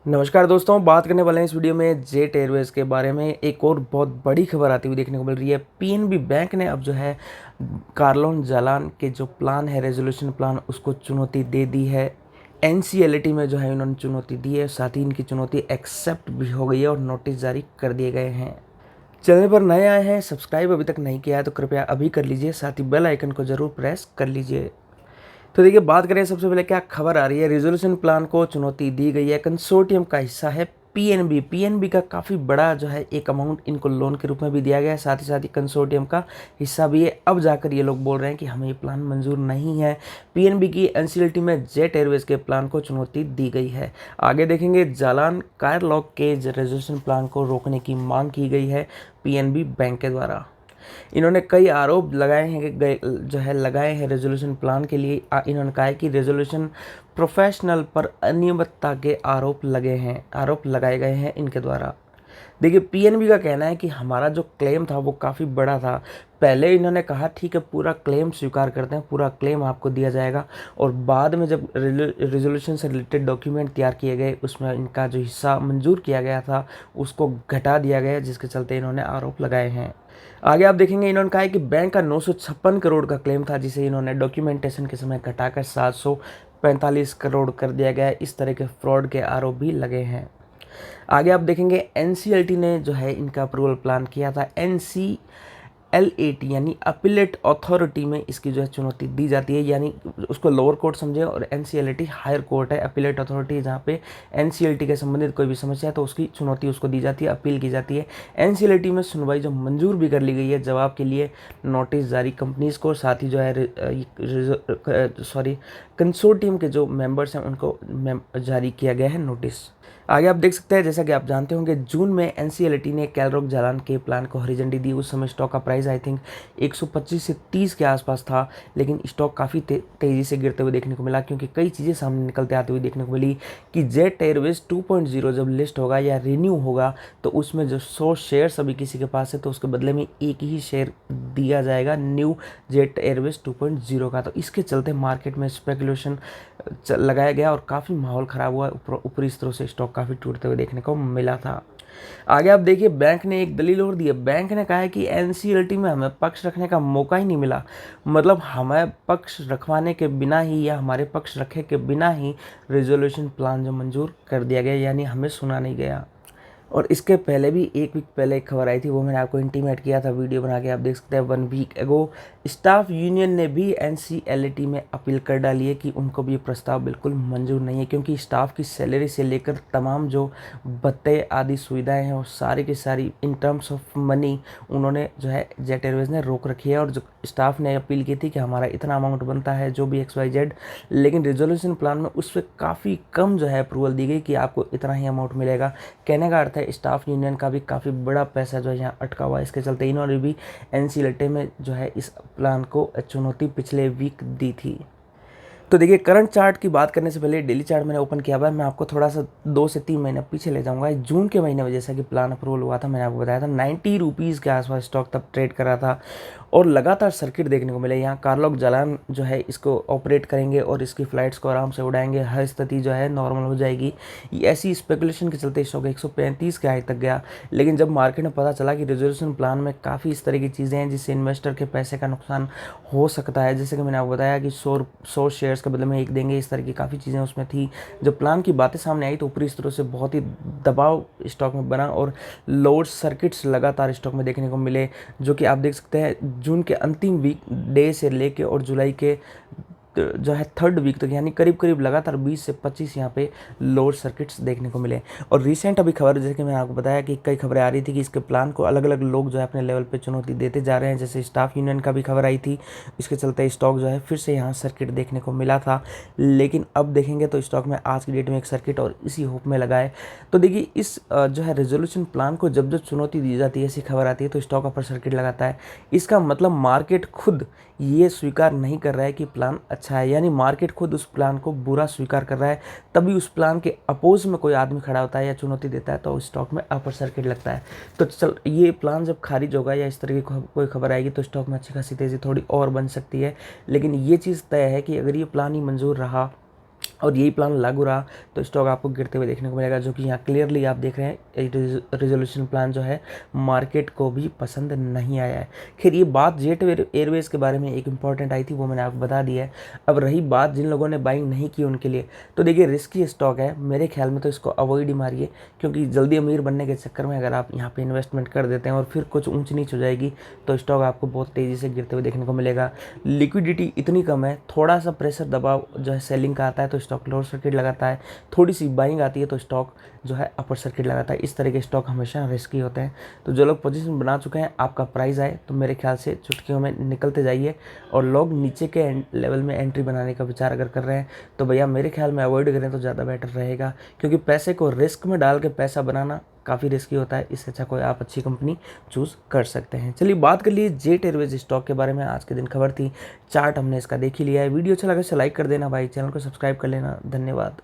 नमस्कार दोस्तों, बात करने वाले हैं इस वीडियो में जेट एयरवेज के बारे में। एक और बहुत बड़ी खबर आती हुई देखने को मिल रही है। पीएनबी बैंक ने अब जो है कार लोन चालान के जो प्लान है, रेजोल्यूशन प्लान, उसको चुनौती दे दी है। एनसीएलटी में जो है इन्होंने चुनौती दी है, साथ ही इनकी चुनौती एक्सेप्ट भी हो गई है और नोटिस जारी कर दिए गए हैं। चैनल पर नए आए हैं, सब्सक्राइब अभी तक नहीं किया है तो कृपया अभी कर लीजिए, साथ ही बेल आइकन को जरूर प्रेस कर लीजिए। तो देखिए, बात करें सबसे पहले क्या खबर आ रही है। रिजोल्यूशन प्लान को चुनौती दी गई है। कंसोर्टियम का हिस्सा है पीएनबी। पीएनबी का काफ़ी बड़ा जो है एक अमाउंट इनको लोन के रूप में भी दिया गया है, साथ ही कंसोर्टियम का हिस्सा भी है। अब जाकर ये लोग बोल रहे हैं कि हमें ये प्लान मंजूर नहीं है। पीएनबी की एनसीएलटी में जेट एयरवेज के प्लान को चुनौती दी गई है। आगे देखेंगे, जालान कारलॉग के रेजोल्यूशन प्लान को रोकने की मांग की गई है पीएनबी बैंक के द्वारा। इन्होंने कई आरोप लगाए हैं जो है लगाए हैं रेजोल्यूशन प्लान के लिए। इन्होंने कहा है कि रेजोल्यूशन प्रोफेशनल पर अनियमितता के आरोप लगाए गए हैं इनके द्वारा। देखिए, पीएनबी का कहना है कि हमारा जो क्लेम था वो काफ़ी बड़ा था। पहले इन्होंने कहा ठीक है, पूरा क्लेम स्वीकार करते हैं, पूरा क्लेम आपको दिया जाएगा, और बाद में जब रेजोल्यूशन से रिलेटेड डॉक्यूमेंट तैयार किए गए उसमें इनका जो हिस्सा मंजूर किया गया था उसको घटा दिया गया, जिसके चलते इन्होंने आरोप लगाए हैं। आगे आप देखेंगे, इन्होंने कहा है कि बैंक का 956 करोड़ का क्लेम था, जिसे इन्होंने डॉक्यूमेंटेशन के समय घटाकर 745 करोड़ कर दिया गया है। इस तरह के फ्रॉड के आरोप भी लगे हैं। आगे आप देखेंगे, एनसीएलटी ने जो है इनका अप्रूवल प्लान किया था। एनसीएलएटी यानी अपीलेट अथॉरिटी में इसकी जो है चुनौती दी जाती है, यानी उसको लोअर कोर्ट समझे, और एनसीएलएटी हायर कोर्ट है। अपीलेट अथॉरिटी जहाँ पे एनसीएलटी के संबंधित कोई भी समस्या है तो उसकी चुनौती उसको दी जाती है, अपील की जाती है। एनसीएलटी में सुनवाई जो मंजूर भी कर ली गई है, जवाब के लिए नोटिस जारी कंपनीज को, साथ ही जो है कंसोर्टियम के जो मेंबर्स हैं उनको जारी किया गया है नोटिस। आगे आप देख सकते हैं, जैसा कि आप जानते होंगे, जून में एनसीएलटी ने कैलरॉग जालान के प्लान को हरी झंडी दी। उस समय स्टॉक का प्राइस आई थिंक 125 से 30 के आसपास था, लेकिन स्टॉक काफ़ी तेज़ी से गिरते हुए देखने को मिला, क्योंकि कई चीज़ें सामने निकलते आते हुए देखने को मिली कि जेट एयरवेज 2.0 जब लिस्ट होगा या रिन्यू होगा तो उसमें जो 100 शेयर्स अभी किसी के पास है तो उसके बदले में एक ही शेयर दिया जाएगा न्यू जेट एयरवेज 2.0 का। तो इसके चलते मार्केट में स्पेकुलेशन लगाया गया और काफ़ी माहौल ख़राब हुआ। ऊपरी स्तरों से स्टॉक काफ़ी टूटते हुए देखने को मिला था। आगे आप देखिए, बैंक ने एक दलील और दी है। बैंक ने कहा है कि एनसीएलटी में हमें पक्ष रखने का मौका ही नहीं मिला, मतलब हमें पक्ष रखवाने के बिना ही या हमारे पक्ष रखे के बिना ही रेजोल्यूशन प्लान जो मंजूर कर दिया गया, यानी हमें सुना नहीं गया। और इसके पहले भी एक वीक पहले एक खबर आई थी, वो मैंने आपको इंटीमेट किया था वीडियो बना के, आप देख सकते हैं 1 वीक एगो। स्टाफ यूनियन ने भी एनसीएलटी में अपील कर डाली है कि उनको भी ये प्रस्ताव बिल्कुल मंजूर नहीं है, क्योंकि स्टाफ की सैलरी से लेकर तमाम जो भत्ते आदि सुविधाएं हैं वो सारी की सारी इन टर्म्स ऑफ मनी उन्होंने जो है जेट एयरवेज ने रोक रखी है। और जो स्टाफ ने अपील की थी कि हमारा इतना अमाउंट बनता है जो भी XYZ, लेकिन रेजोल्यूशन प्लान में उस पर काफ़ी कम जो है अप्रूवल दी गई कि आपको इतना ही अमाउंट मिलेगा। कहने का अर्थ है स्टाफ यूनियन का भी काफ़ी बड़ा पैसा जो है यहाँ अटका हुआ है। इसके चलते इन्होंने भी एनसीएलटी में जो है इस प्लान को चुनौती पिछले वीक दी थी। तो देखिए, करंट चार्ट की बात करने से पहले डेली चार्ट मैंने ओपन किया हुआ है। मैं आपको थोड़ा सा 2 से 3 महीने पीछे ले जाऊंगा। जून के महीने में जैसा कि प्लान अप्रूवल हुआ था, मैंने आपको बताया था 90 रुपीज़ के आसपास स्टॉक तब ट्रेड कर रहा था, और लगातार सर्किट देखने को मिले। यहाँ कारलॉग जालान जो है इसको ऑपरेट करेंगे और इसकी फ्लाइट्स को आराम से उड़ाएंगे, हर स्थिति जो है नॉर्मल हो जाएगी। ये ऐसी स्पेकुलेशन के चलते स्टॉक 135 के हाई तक गया। लेकिन जब मार्केट में पता चला कि रेजोल्यूशन प्लान में काफ़ी इस तरह की चीज़ें हैं जिससे इन्वेस्टर के पैसे का नुकसान हो सकता है, जैसे कि मैंने आपको बताया कि 100 शेयर्स के बदले में एक देंगे, इस तरह की काफ़ी चीज़ें उसमें थी। जब प्लान की बातें सामने आई तो ऊपरी स्तरों से बहुत ही दबाव स्टॉक में बना और लोअर सर्किट्स लगातार स्टॉक में देखने को मिले, जो कि आप देख सकते हैं जून के अंतिम वीक डे से लेके और जुलाई के जो है 3rd वीक तक, यानी करीब करीब लगातार 20 से 25 यहाँ पे लोअर सर्किट्स देखने को मिले। और रिसेंट अभी खबर, जैसे कि मैंने आपको बताया कि कई खबरें आ रही थी कि इसके प्लान को अलग अलग लोग जो है अपने लेवल पे चुनौती देते जा रहे हैं, जैसे स्टाफ यूनियन का भी खबर आई थी। इसके चलते स्टॉक जो है फिर से यहाँ सर्किट देखने को मिला था। लेकिन अब देखेंगे तो स्टॉक में आज की डेट में एक सर्किट और इसी होप में लगा है। तो देखिए, इस जो है रेजोल्यूशन प्लान को जब जब चुनौती दी जाती है, ऐसी खबर आती है तो स्टॉक अपर सर्किट लगाता है। इसका मतलब मार्केट खुद ये स्वीकार नहीं कर रहा है कि प्लान अच्छा है, यानी मार्केट खुद उस प्लान को बुरा स्वीकार कर रहा है। तभी उस प्लान के अपोज में कोई आदमी खड़ा होता है या चुनौती देता है तो स्टॉक में अपर सर्किट लगता है। तो चल, ये प्लान जब खारिज होगा या इस तरह की कोई खबर आएगी तो स्टॉक में अच्छी खासी तेज़ी थोड़ी और बन सकती है। लेकिन ये चीज़ तय है कि अगर ये प्लान ही मंजूर रहा और यही प्लान लागू रहा तो स्टॉक आपको गिरते हुए देखने को मिलेगा, जो कि यहाँ क्लियरली आप देख रहे हैं रिजोल्यूशन प्लान जो है मार्केट को भी पसंद नहीं आया है। खैर ये बात जेट एयरवेज के बारे में एक इंपॉर्टेंट आई थी, वो मैंने आपको बता दिया है। अब रही बात जिन लोगों ने बाइंग नहीं की उनके लिए, तो देखिए रिस्की स्टॉक है, मेरे ख्याल में तो इसको अवॉइड ही मारिए, क्योंकि जल्दी अमीर बनने के चक्कर में अगर आप यहाँ पे इन्वेस्टमेंट कर देते हैं और फिर कुछ ऊंच नीच हो जाएगी तो स्टॉक आपको बहुत तेज़ी से गिरते हुए देखने को मिलेगा। लिक्विडिटी इतनी कम है, थोड़ा सा प्रेशर दबाव जो है सेलिंग का आता है तो स्टॉक लोअर सर्किट लगाता है, थोड़ी सी बाइंग आती है तो स्टॉक जो है अपर सर्किट लगाता है। इस तरह के स्टॉक हमेशा रिस्की होते हैं। तो जो लोग पोजीशन बना चुके हैं, आपका प्राइस आए तो मेरे ख्याल से चुटकियों में निकलते जाइए, और लोग नीचे के लेवल में एंट्री बनाने का विचार अगर कर रहे हैं तो भैया मेरे ख्याल में अवॉइड करें तो ज़्यादा बेटर रहेगा, क्योंकि पैसे को रिस्क में डाल के पैसा बनाना काफ़ी रिस्की होता है। इससे अच्छा कोई आप अच्छी कंपनी चूज़ कर सकते हैं। चलिए बात कर लिए जेट एयरवेज स्टॉक के बारे में। आज के दिन खबर थी, चार्ट हमने इसका देख ही लिया है। वीडियो अच्छा लगा तो लाइक कर देना भाई, चैनल को सब्सक्राइब कर लेना। धन्यवाद।